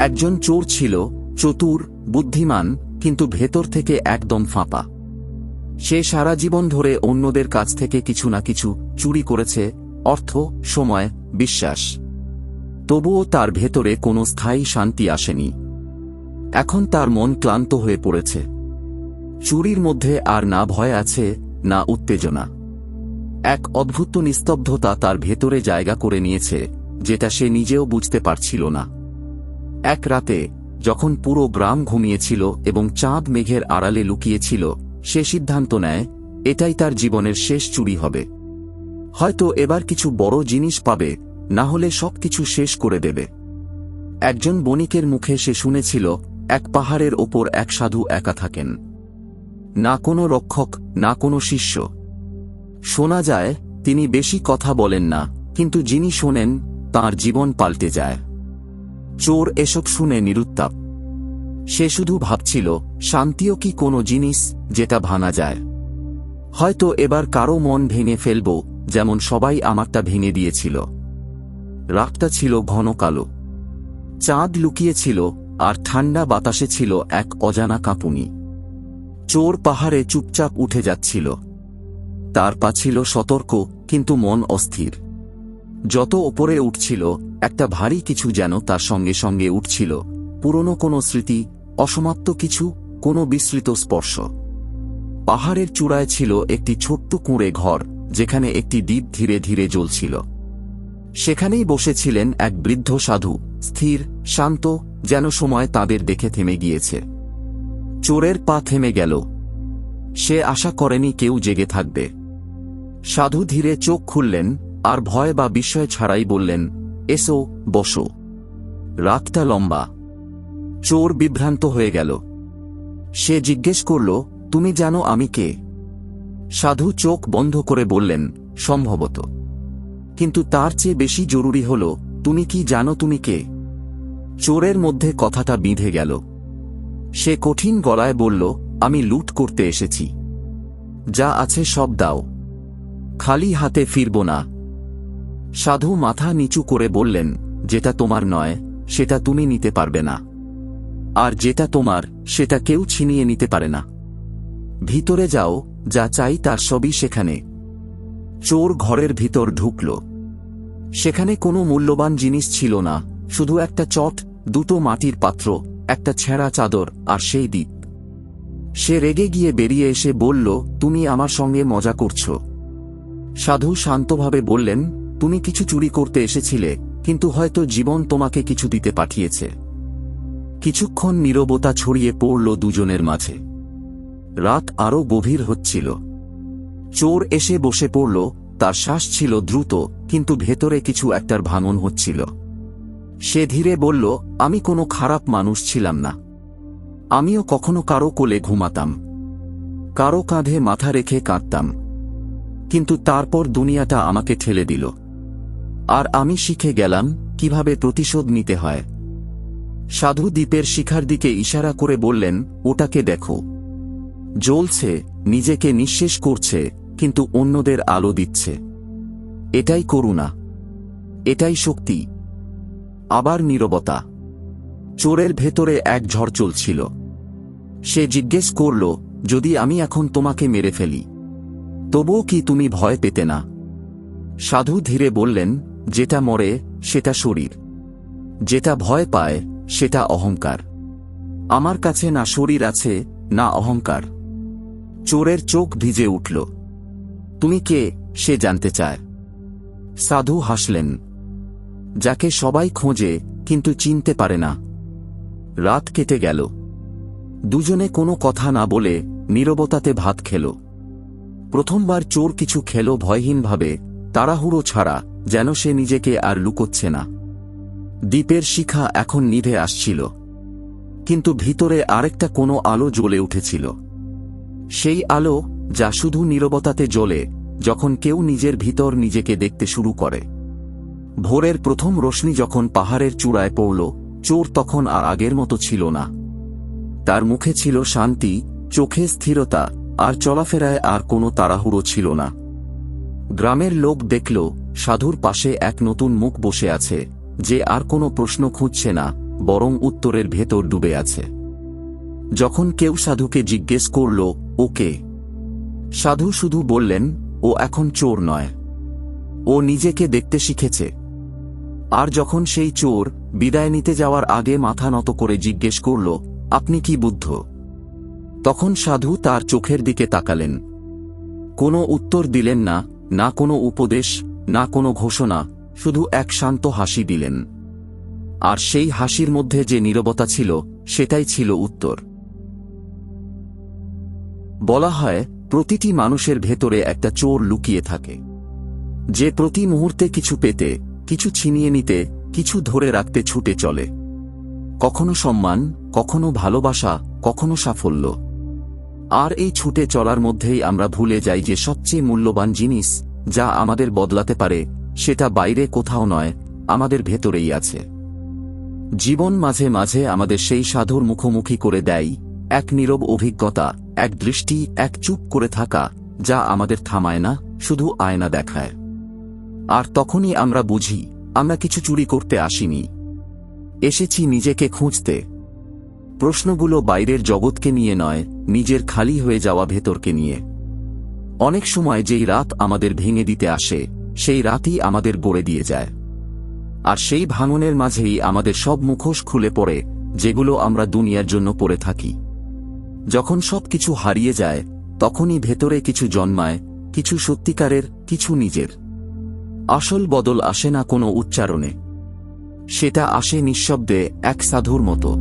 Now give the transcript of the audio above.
একজন চোর ছিল, চতুর, বুদ্ধিমান, কিন্তু ভেতর থেকে একদম ফাঁপা। সে সারা জীবন ধরে অন্যদের কাছ থেকে কিছু না কিছু চুরি করেছে, অর্থ, সময়, বিশ্বাস। তবুও তার ভেতরে কোনো স্থায়ী শান্তি আসেনি। এখন তার মন ক্লান্ত হয়ে পড়েছে। চুরির মধ্যে আর না ভয় আছে, না উত্তেজনা। এক অদ্ভুত নিস্তব্ধতা তার ভেতরে জায়গা করে নিয়েছে, যেটা সে নিজেও বুঝতে পারছিল না। এক রাতে, যখন পুরো গ্রাম ঘুমিয়েছিল এবং চাঁদ মেঘের আড়ালে লুকিয়েছিল, সে সিদ্ধান্ত নেয়, এটাই তার জীবনের শেষ চুরি হবে। হয়তো এবার কিছু বড় জিনিস পাবে, না হলে সবকিছু শেষ করে দেবে। একজন বণিকের মুখে সে শুনেছিল, এক পাহাড়ের ওপর এক সাধু একা থাকেন। না কোনো রক্ষক, না কোনো শিষ্য। শোনা যায়, তিনি বেশি কথা বলেন না, কিন্তু যিনি শোনেন, তাঁর জীবন পাল্টে যায়। চোর এসব শুনে নিরুত্তাপ। সে শুধু ভাবছিল, শান্তিও কি কোনো জিনিস যেটা ভাঙা যায়? হয়তো এবার কারো মন ভেঙে ফেলব, যেমন সবাই আমারটা ভেঙে দিয়েছিল। রাতটা ছিল ঘন কালো। চাঁদ লুকিয়েছিল, আর ঠান্ডা বাতাসে ছিল এক অজানা কাঁপুনি। চোর পাহাড়ে চুপচাপ উঠে যাচ্ছিল। তার পা ছিল সতর্ক, কিন্তু মন অস্থির। যত ওপরে উঠছিল, একটা ভারী কিছু যেন তার সঙ্গে সঙ্গে উঠছিল, পুরনো কোনো স্মৃতি, অসমাপ্ত কিছু, কোনো বিস্মৃত স্পর্শ। পাহাড়ের চূড়ায় ছিল একটি ছোট্ট কুঁড়ে ঘর, যেখানে একটি দ্বীপ ধীরে ধীরে জ্বলছিল। সেখানেই বসেছিলেন এক বৃদ্ধ সাধু, স্থির, শান্ত, যেন সময় তাদের দেখে থেমে গিয়েছে। চোরের পা থেমে গেল। সে আশা করেনি কেউ জেগে থাকবে। সাধু ধীরে চোখ খুললেন, আর ভয় বা বিস্ময় ছাড়াই বললেন, এসো, বসো। রাতটা লম্বা। চোর বিভ্রান্ত হয়ে গেল। সে জিজ্ঞেস করল, তুমি জানো আমি কে? সাধু চোখ বন্ধ করে বললেন, সম্ভবত। কিন্তু তার চেয়ে বেশি জরুরি হল, তুমি কি জানো তুমি কে? চোরের মধ্যে কথাটা বিঁধে গেল। সে কঠিন গলায় বলল, আমি লুট করতে এসেছি। যা আছে সব দাও। খালি হাতে ফিরব না। সাধু মাথা নিচু করে বললেন, যেটা তোমার নয়, সেটা তুমি নিতে পারবে না। আর যেটা তোমার, সেটা কেউ ছিনিয়ে নিতে পারে না। ভিতরে যাও, যা চাই তার সবই সেখানে। চোর ঘরের ভিতর ঢুকল। সেখানে কোনো মূল্যবান জিনিস ছিল না, শুধু একটা চট, দুটো মাটির পাত্র, একটা ছেঁড়া চাদর, আর সেই দ্বীপ। সে রেগে গিয়ে বেরিয়ে এসে বলল, তুমি আমার সঙ্গে মজা করছ। সাধু শান্তভাবে বললেন, তুমি কিছু চুরি করতে এসেছিলে, কিন্তু হয়তো জীবন তোমাকে কিছু দিতে পাঠিয়েছে। কিছুক্ষণ নীরবতা ছড়িয়ে পড়ল দুজনের মাঝে। রাত আরো গভীর হচ্ছিল। চোর এসে বসে পড়ল, তার শ্বাস ছিল দ্রুত, কিন্তু ভেতরে কিছু একটার ভাঙন হচ্ছিল। সে ধীরে বলল, আমি কোনো খারাপ মানুষ ছিলাম না। আমিও কখনো কারো কোলে ঘুমাতাম, কারো কাঁধে মাথা রেখে কাঁদতাম। কিন্তু তারপর দুনিয়াটা আমাকে ঠেলে দিল। আর আমি শিখে গেলাম কিভাবে প্রতিশোধ নিতে হয়। সাধু দ্বীপের শিখার দিকে ইশারা করে বললেন, ওটাকে দেখো। জ্বলছে, নিজেকে নিঃশেষ করছে, কিন্তু অন্যদের আলো দিচ্ছে। এটাই করুণা। এটাই শক্তি। আবার নীরবতা। চোরের ভেতরে এক ঝড় চলছিল। সে জিজ্ঞেস করল, যদি আমি এখন তোমাকে মেরে ফেলি, তবুও কি তুমি ভয় পেতে না? সাধু ধীরে বললেন, যেটা মরে সেটা শরীর, যেটা ভয় পায় সেটা অহংকার। আমার কাছে না শরীর আছে, না অহংকার। চোরের চোখ ভিজে উঠল। তুমি কে? সে জানতে চায়। সাধু হাসলেন। যাকে সবাই খোঁজে, কিন্তু চিনতে পারে না। রাত কেটে গেল। দুজনে কোনো কথা না বলে নীরবতাতে ভাত খেল। প্রথমবার চোর কিছু খেল ভয়হীনভাবে, তাড়াহুড়ো ছাড়া, যেন সে নিজেকে আর লুকোচ্ছে না। দ্বীপের শিখা এখন নিভে আসছিল, কিন্তু ভিতরে আরেকটা কোনো আলো জ্বলে উঠেছিল। সেই আলো, যা শুধু নীরবতাতে জ্বলে, যখন কেউ নিজের ভিতর নিজেকে দেখতে শুরু করে। ভোরের প্রথম রোশনি যখন পাহাড়ের চূড়ায় পড়ল, চোর তখন আর আগের মতো ছিল না। তার মুখে ছিল শান্তি, চোখে স্থিরতা, আর চলাফেরায় আর কোনো তাড়াহুড়ো ছিল না। গ্রামের লোক দেখল, সাধুর পাশে এক নতুন মুখ বসে আছে, যে আর কোনো প্রশ্ন খুঁজছে না, বরং উত্তরের ভেতর ডুবে আছে। যখন কেউ সাধুকে জিজ্ঞেস করল, ও কে? সাধু শুধু বললেন, ও এখন চোর নয়, ও নিজেকে দেখতে শিখেছে। আর যখন সেই চোর বিদায় নিতে যাওয়ার আগে মাথা নত করে জিজ্ঞেস করল, আপনি কি বুদ্ধ? তখন সাধু তার চোখের দিকে তাকালেন। কোনো উত্তর দিলেন না, না কোনো উপদেশ, না কোনো ঘোষণা, শুধু এক শান্ত হাসি দিলেন। আর সেই হাসির মধ্যে যে নীরবতা ছিল, সেটাই ছিল উত্তর। বলা হয়, প্রতিটি মানুষের ভেতরে একটা চোর লুকিয়ে থাকে, যে প্রতি মুহূর্তে কিছু পেতে, কিছু ছিনিয়ে নিতে, কিছু ধরে রাখতে ছুটে চলে। কখনো সম্মান, কখনো ভালোবাসা, কখনো সাফল্য। আর এই ছুটে চলার মধ্যেই আমরা ভুলে যাই যে সবচেয়ে মূল্যবান জিনিস, যা আমাদের বদলাতে পারে, সেটা বাইরে কোথাও নয়, আমাদের ভেতরেই আছে। জীবন মাঝে মাঝে আমাদের সেই সাধুর মুখোমুখি করে দেয়, এক নীরব অভিজ্ঞতা, এক দৃষ্টি, এক চুপ করে থাকা, যা আমাদের থামায় না, শুধু আয়না দেখায়। আর তখনই আমরা বুঝি, আমরা কিছু চুরি করতে আসিনি, এসেছি নিজেকে খুঁজতে। প্রশ্নগুলো বাইরের জগৎকে নিয়ে নয়, নিজের খালি হয়ে যাওয়া ভেতরকে নিয়ে। অনেক সময় যেই রাত আমাদের ভেঙে দিতে আসে, সেই রাতই আমাদের গড়ে দিয়ে যায়। আর সেই ভাঙনের মাঝেই আমাদের সব মুখোশ খুলে পড়ে, যেগুলো আমরা দুনিয়ার জন্য পরে থাকি। যখন সবকিছু হারিয়ে যায়, তখনই ভেতরে কিছু জন্মায়, কিছু সত্যিকারের, কিছু নিজের। আসল বদল আসে না কোনো উচ্চারণে, সেটা আসে নিঃশব্দে, এক সাধুর মতো।